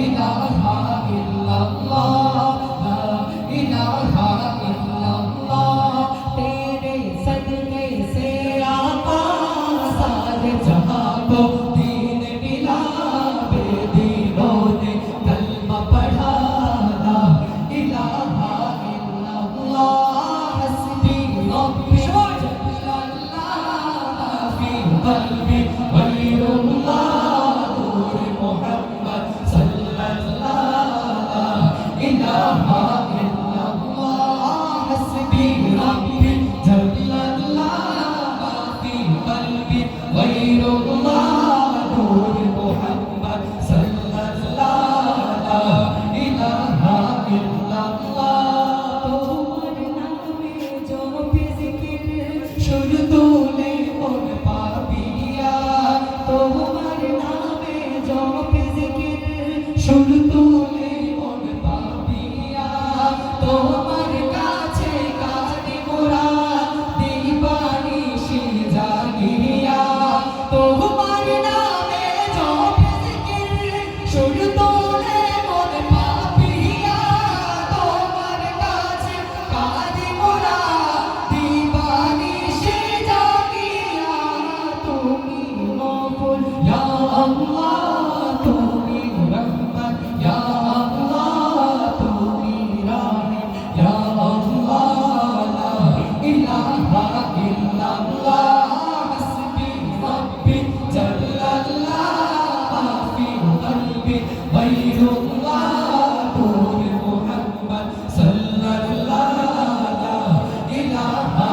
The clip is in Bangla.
ইলাহা ইল্লাল্লাহ লা ইলাহা ইল্লাল্লাহ তেরে সদকে সে আকা সারে জাহাं को दीन मिला बेदीनों ने कलमा पढ़ा ला इलाहा इल्लल्लाह हस्बी रब्बी जल्लल्लाह फी क़ल्बी गैरुल्लाह नूर मोहम्मद सल्लल्लाह इलाहा इल्लल्लाह हस्बी रब्बी जल्लल्लाह फी क़ल्बी गैरुल्लाह नूर मोहम्मद सल्लल्लाह इलाहा इल्लल्लाह তোমার নামে জপে জিকির শুরু তোলে মন পাপিয়া তোমার নামে জপে জিকির শুরু তোলে মন পাপিয়া তোমার কাছে কাঁদি মোরা দিবানিশি জাগিয়া তোমার নামে জপে জিকির শুরু তোলে মন পাপিয়া তোমার কাছে কাঁদি মোরা দিবানিশি জাগিয়া তুমি গফুর ইয়া আল্লাহ তুমি রহমান ইয়া আল্লাহ তুমি রাহিম ইয়া আল্লাহ লা ইলাহা ইল্লাল্লাহ হাসবি রব্বি জাল্লাল্লাহ ফি কলবি গায়রুল্লাহ নূর মুহাম্মদ সাল্লাল্লাহ লা ইলাহা